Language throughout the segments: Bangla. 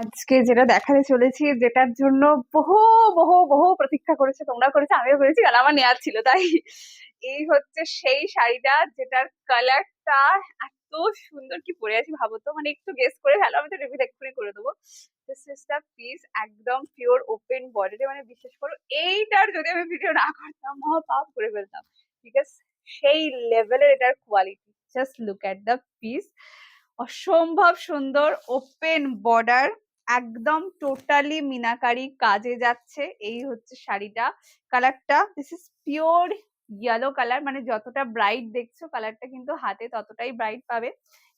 আজকে যেটা দেখাতে চলেছি, যেটার জন্য বহু বহু বহু প্রতীক্ষা করেছে, তোমরা করেছো, আমিও করেছি, কারণ আমার নেওয়ার ছিল। তাই এই হচ্ছে সেই শাড়িটা, যেটার কালারটা এত সুন্দর। কি পরে আছি ভাবো তো, মানে একটু গেস করে ফেলো, আমি তো রিভিউ এক্ষুনি করে দেবো। দিস ইজ দ্য পিস, একদম পিওর ওপেন বডিতে। মানে বিশ্বাস করো, এইটার যদি আমি ভিডিও না করতাম মহাপাপ করে ফেলতাম। বিকজ সেই লেভেলের এটার quality. Just look at the piece, অসম্ভব সুন্দর। ওপেন বর্ডার, একদম টোটালি মিনাকারি কাজে যাচ্ছে। এই হচ্ছে শাড়িটা। কালারটা, this is pure yellow colour. মানে যতটা ব্রাইট দেখছো কালারটা, কিন্তু হাতে ততটাই ব্রাইট পাবে।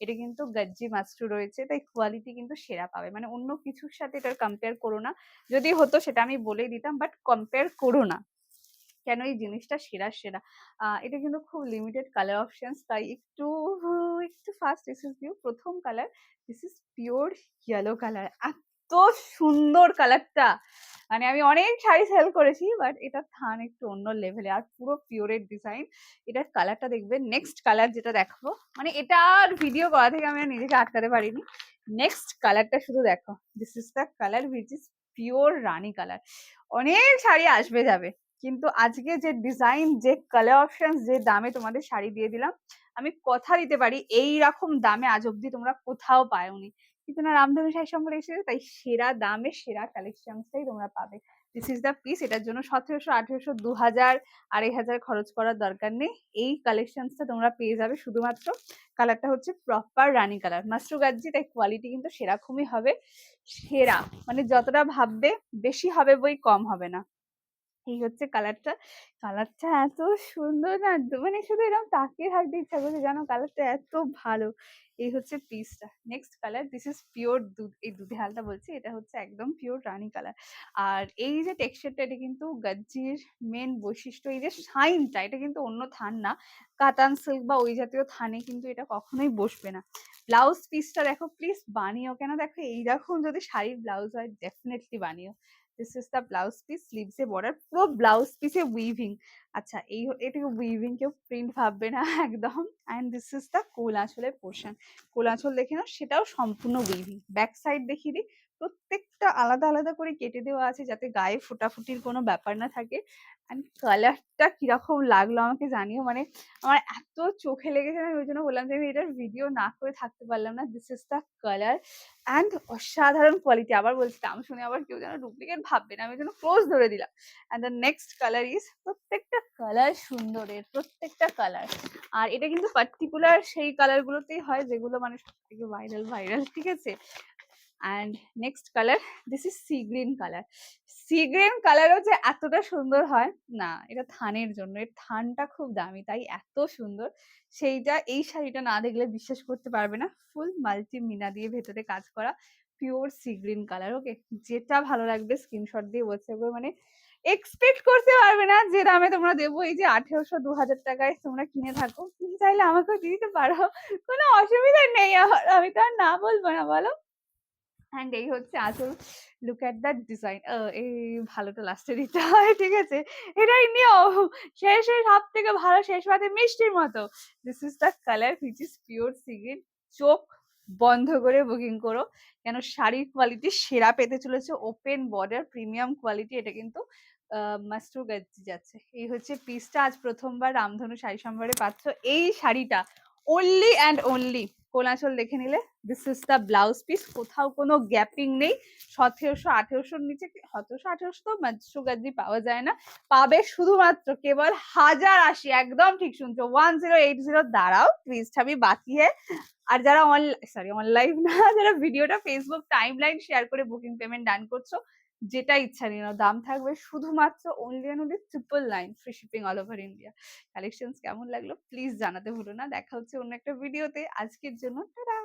এটা কিন্তু গজ্জি মাস্টু রয়েছে, তাই কোয়ালিটি কিন্তু সেরা পাবে। মানে অন্য কিছুর সাথে এটার কম্পেয়ার করো না। যদি হতো সেটা আমি বলেই দিতাম, বাট কম্পেয়ার করো না। কেন এই জিনিসটা সেরা সেরা। এটা কিন্তু খুব লিমিটেড কালার অপশনস, তাই একটু একটু ফার্স্ট দিস ইজ ভিউ প্রথম colour. This is pure yellow colour. এত সুন্দর কালারটা, মানে আমি অনেক শাড়ি সেল করেছি, বাট এটার থান একটু অন্য লেভেলে, আর পুরো পিওরের ডিজাইন। এটার কালারটা দেখবে। নেক্সট কালার যেটা দেখাবো, মানে এটার ভিডিও করা থেকে আমি নিজেকে আটকাতে পারিনি। নেক্সট কালারটা শুধু দেখো। This is the colour which is pure Rani colour. অনেক শাড়ি আসবে যাবে, কিন্তু আজকে যে ডিজাইন, যে কালার অপশন, যে দামে তোমাদের শাড়ি দিয়ে দিলাম, আমি কথা দিতে পারি এই রকম দামে আজ অব্দি তোমরা কোথাও পাওনি। কিন্তু না, রামধনু শাড়ি সম্পর্কে এসেছে, তাই সেরা দামে সেরা কালেকশনটাই তোমরা পাবে। This is the piece. এটার জন্য 1700, 1800, 2000, 2500 খরচ করার দরকার নেই। এই কালেকশনটা তোমরা পেয়ে যাবে শুধুমাত্র। কালারটা হচ্ছে প্রপার রানী কালার, মাস্টু গাজ্জি, তাই কোয়ালিটি কিন্তু সেরকমই হবে। সেরা, মানে যতটা ভাববে বেশি হবে বই, কম হবে না। এই হচ্ছে কালারটা। কালারটা এত সুন্দর না, মানে শুধু এরকম তাকিয়ে থাকতে ইচ্ছা করছে, জানো কালারটা এত ভালো। এই হচ্ছে পিসটা। Next colour, this is pure দুধ। এই দুধে হালটা বলছি, এটা হচ্ছে একদম পিওর রানী কালার। আর এই যে টেক্সচারটা, এটা কিন্তু গজ্জির মেন বৈশিষ্ট্য। এই যে শাইনটা, এটা কিন্তু অন্য থান না, কাতান সিল্ক বা ওই জাতীয় থানে কিন্তু এটা কখনোই বসবে না। ব্লাউজ পিসটা দেখো, প্লিজ বানিও। কেন দেখো, এইরকম যদি শাড়ির ব্লাউজ হয়, ডেফিনেটলি বানিও। This is the blouse piece, sleeves এ বর্ডার, পুরো ব্লাউজ পিসে উইভিং। আচ্ছা, এই এটাকে উইভিং কেউ প্রিন্ট ভাববে না একদম। অ্যান্ড দিস ইজ দ্য কোল আঁচলের পোর্শন। কোল আঁচল দেখে নাও, সেটাও সম্পূর্ণ উইভিং। ব্যাক সাইড দেখিয়ে দিই, প্রত্যেকটা আলাদা আলাদা করে কেটে দেওয়া আছে, যাতে গায়ে ফোটাফুটির কোনো ব্যাপার না থাকে। অ্যান্ড কালারটা কিরকম লাগলো আমাকে জানিও। মানে আমার এত চোখে লেগেছে, আমি ওই জন্য বললাম যে আমি এটার ভিডিও না করে থাকতে পারলাম না। This is the colour, and অসাধারণ কোয়ালিটি। আবার বলছি, দাম শুনে আবার কেউ যেন ডুপ্লিকেট ভাববে না, আমি যেন ক্লোজ ধরে দিলাম। And the next colour is, প্রত্যেকটা কালার সুন্দরের, প্রত্যেকটা কালার। আর এটা কিন্তু পার্টিকুলার সেই কালার গুলোতেই হয় যেগুলো মানে সব থেকে ভাইরাল ভাইরাল, ঠিক আছে। And next colour, this is sea green colour. Sea green কালারও যে এতটা সুন্দর হয় না, এটা থানের জন্য। এর থানটা খুব দামি, তাই এত সুন্দর। সেইটা এই শাড়িটা না দেখলে বিশ্বাস করতে পারবে না। ফুল মাল্টি মিনা দিয়ে ভেতরে কাজ করা, পিওর সি গ্রিন কালার। ওকে, যেটা ভালো লাগবে স্ক্রিনশট দিয়ে হোয়াটসঅ্যাপ করে, মানে এক্সপেক্ট করতে পারবে না যে দামে তোমরা দেবো। এই যে 1800, 2000 টাকায় তোমরা কিনে থাকো, তুমি চাইলে আমাকেও দিতে পারো, কোনো অসুবিধা নেই আমার। আমি তো আর না বলবো না, বলো। অ্যান্ড এই হচ্ছে আসল। Look at that design. এই ভালোটা লাস্টে দিতে হয়, ঠিক আছে, এটাই নিয়ম। শেষে সব থেকে ভালো শেষ পাতে মিষ্টির মতো। This is the colour which is pure sea green. চোখ বন্ধ করে বুকিং করো, কেন শাড়ির কোয়ালিটি সেরা পেতে চলেছে। Open border, premium quality. এটা কিন্তু মাস্টু গজ্জি যাচ্ছে। এই হচ্ছে পিসটা। আজ প্রথমবার রামধনু শাড়ি সম্ভারে পাচ্ছ এই শাড়িটা, অনলি অ্যান্ড অনলি। কোলাচল দেখে নিলে, this is the blouse piece. কোথাও কোনো গ্যাপিং নেই। 1700, 1800 নিচে, 1700, 1800 তো মাস্টু গজ্জি পাওয়া যায় না। পাবে শুধুমাত্র কেবল 1080। একদম ঠিক শুনছো, 1080। দাঁড়াও, প্লিজ ছাবি বাকি হ্যাঁ। আর যারা অনলাইন না, যারা ভিডিওটা ফেসবুক টাইম লাইন শেয়ার করে বুকিং পেমেন্ট ডান করছো, যেটা ইচ্ছা নিয়ে নাও। দাম থাকবে শুধুমাত্র only and only 999, free shipping all over India. Collection কেমন লাগলো প্লিজ জানাতে ভুলো না। দেখা হচ্ছে অন্য একটা ভিডিওতে। আজকের জন্য টাটা।